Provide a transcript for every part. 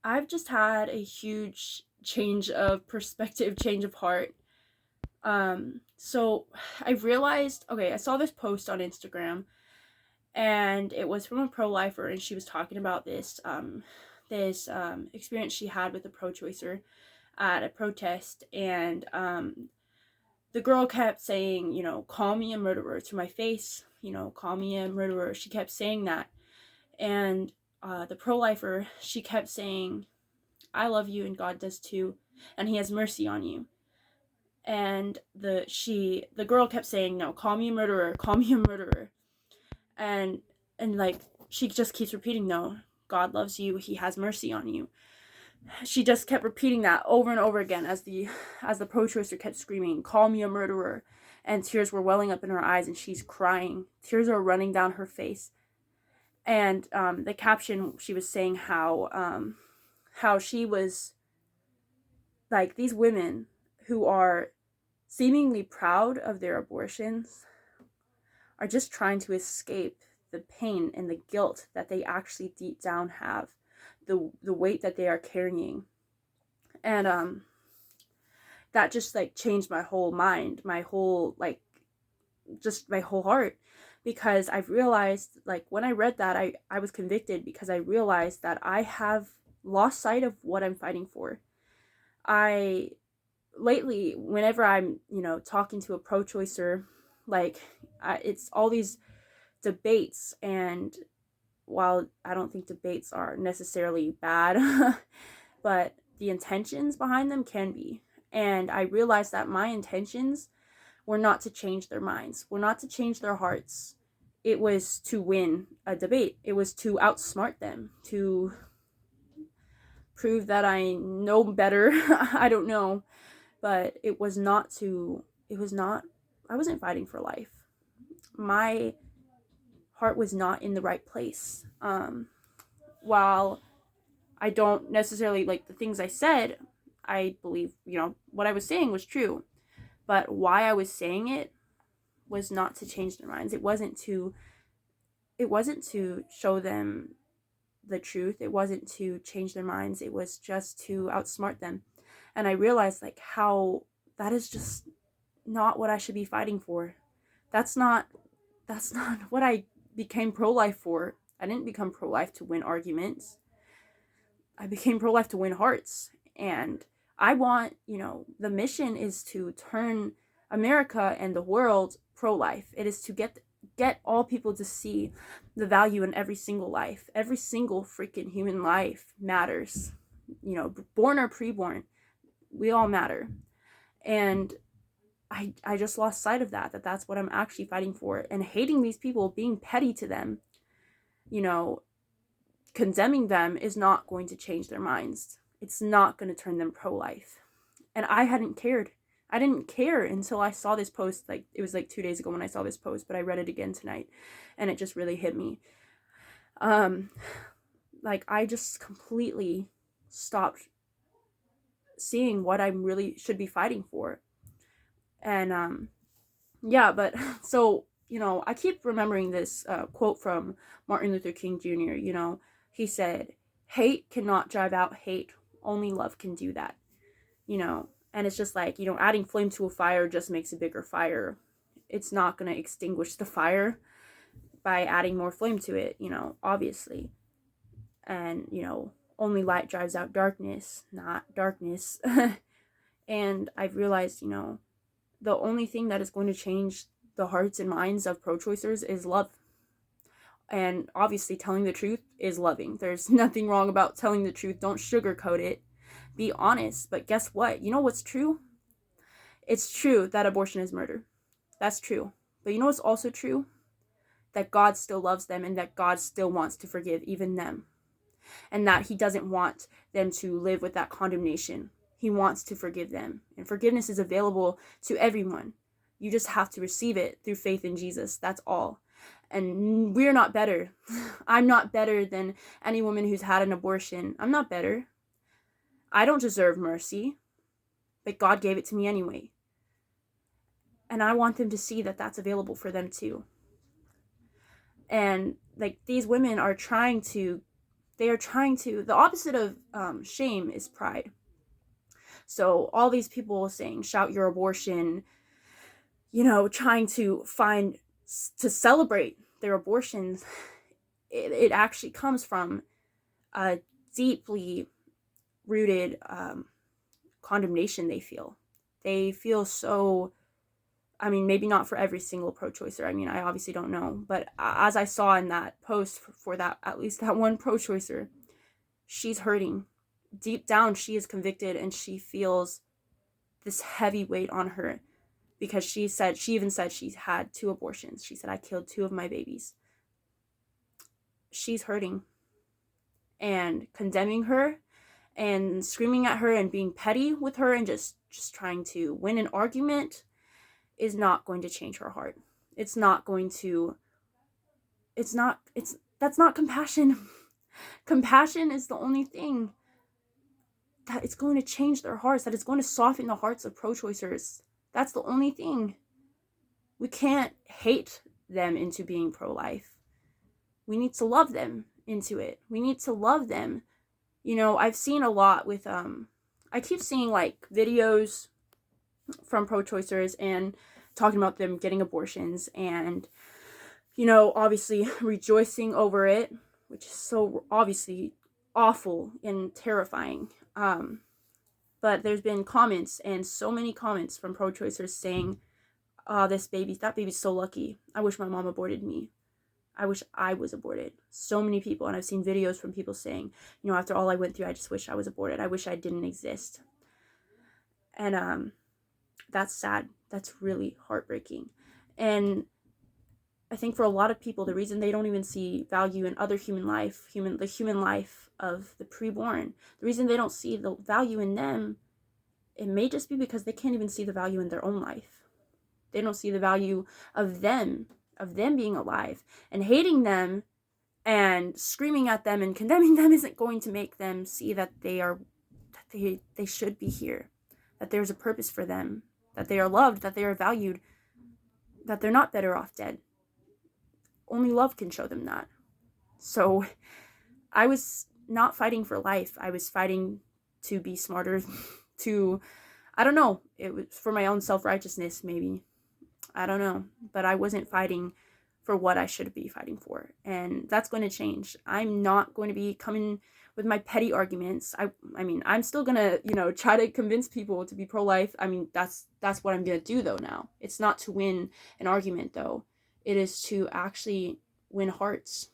I've just had a huge change of perspective, change of heart. So I realized, okay, I saw this post on Instagram, and it was from a pro-lifer, and she was talking about this experience she had with a pro-choicer at a protest, and the girl kept saying, call me a murderer to my face, call me a murderer. She kept saying that, and the pro-lifer, she kept saying, I love you and God does too, and he has mercy on you. And the girl kept saying, no, call me a murderer, call me a murderer. And like she just keeps repeating, no, God loves you, he has mercy on you. She just kept repeating that over and over again as the pro-choicer kept screaming, call me a murderer. And tears were welling up in her eyes, and she's crying. Tears are running down her face. And the caption, she was saying how she was like, these women who are seemingly proud of their abortions are just trying to escape the pain and the guilt that they actually deep down have, the weight that they are carrying. And that just like changed my whole mind, my whole like just my whole heart, because I've realized, like, when I read that, I was convicted because I realized that I have lost sight of what I'm fighting for. I lately, whenever I'm, talking to a pro-choicer, like, it's all these debates, and while I don't think debates are necessarily bad, but the intentions behind them can be. And I realized that my intentions were not to change their minds, were not to change their hearts. It was to win a debate. It was to outsmart them, to prove that I know better. I don't know, but it was not to, it was not, I wasn't fighting for life. My heart was not in the right place. While I don't necessarily like the things I said, I believe, what I was saying was true. But why I was saying it was not to change their minds. It wasn't to show them the truth. It wasn't to change their minds. It was just to outsmart them. And I realized, like, how that is just not what I should be fighting for. That's not what I became pro-life for. I didn't become pro-life to win arguments. I became pro-life to win hearts. And I want, the mission is to turn America and the world pro-life. It is to get all people to see the value in every single life. Every single freaking human life matters. Born or preborn, we all matter. And I just lost sight of that's what I'm actually fighting for. And hating these people, being petty to them, you know, condemning them is not going to change their minds. It's not going to turn them pro-life. And I hadn't cared. I didn't care until I saw this post. Like, it was like 2 days ago when I saw this post, but I read it again tonight, and it just really hit me. Like, I just completely stopped seeing what I really should be fighting for. And yeah, but so, I keep remembering this quote from Martin Luther King Jr. He said, hate cannot drive out hate, only love can do that. And it's just like, adding flame to a fire just makes a bigger fire. It's not going to extinguish the fire by adding more flame to it, obviously. And, only light drives out darkness, not darkness. And I've realized, the only thing that is going to change the hearts and minds of pro-choicers is love. And obviously, telling the truth is loving. There's nothing wrong about telling the truth. Don't sugarcoat it. Be honest. But guess what? You know what's true? It's true that abortion is murder. That's true. But you know what's also true? That God still loves them, and that God still wants to forgive even them. And that he doesn't want them to live with that condemnation. He wants to forgive them. And forgiveness is available to everyone. You just have to receive it through faith in Jesus. That's all. And we're not better. I'm not better than any woman who's had an abortion. I'm not better. I don't deserve mercy, but God gave it to me anyway. And I want them to see that that's available for them too. And like, these women are trying to They are trying to, the opposite of shame is pride. So all these people saying, shout your abortion, trying to celebrate their abortions, it actually comes from a deeply rooted condemnation they feel. They feel so, maybe not for every single pro-choicer. I obviously don't know. But as I saw in that post for that, at least that one pro-choicer, she's hurting. Deep down, she is convicted and she feels this heavy weight on her because she even said she's had 2 abortions. She said, I killed 2 of my babies. She's hurting. And condemning her and screaming at her and being petty with her and just trying to win an argument is not going to change her heart. It's not going to, that's not compassion. Compassion is the only thing that it's going to change their hearts, that it's going to soften the hearts of pro-choicers. That's the only thing. We can't hate them into being pro-life. We need to love them into it. We need to love them. I've seen a lot with, I keep seeing like videos from pro-choicers and talking about them getting abortions and, obviously rejoicing over it, which is so obviously awful and terrifying. But there's been comments, and so many comments from pro-choicers saying, oh, that baby's so lucky. I wish my mom aborted me. I wish I was aborted. So many people, and I've seen videos from people saying, after all I went through, I just wish I was aborted. I wish I didn't exist. And that's sad. That's really heartbreaking. And I think for a lot of people, the reason they don't even see value in other human life, the human life of the preborn, the reason they don't see the value in them, it may just be because they can't even see the value in their own life. They don't see the value of them being alive, and hating them and screaming at them and condemning them isn't going to make them see that they should be here, that there's a purpose for them, that they are loved, that they are valued, that they're not better off dead. Only love can show them that. So I was not fighting for life. I was fighting to be smarter, I don't know, it was for my own self-righteousness, maybe. I don't know. But I wasn't fighting for what I should be fighting for. And that's going to change. I'm not going to be coming with my petty arguments. I'm still going to, try to convince people to be pro-life. That's what I'm going to do, though, now. It's not to win an argument, though. It is to actually win hearts.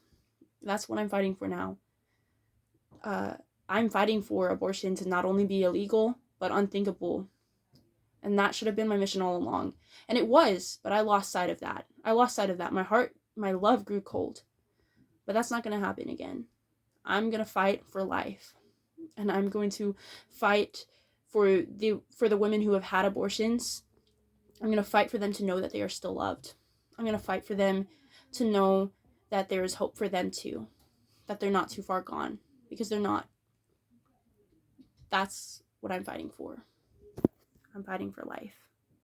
That's what I'm fighting for now. I'm fighting for abortion to not only be illegal, but unthinkable. And that should have been my mission all along. And it was, but I lost sight of that. My love grew cold. But that's not going to happen again. I'm going to fight for life. And I'm going to fight for the women who have had abortions. I'm going to fight for them to know that they are still loved. I'm going to fight for them to know that there is hope for them too. That they're not too far gone. Because they're not. That's what I'm fighting for. I'm fighting for life.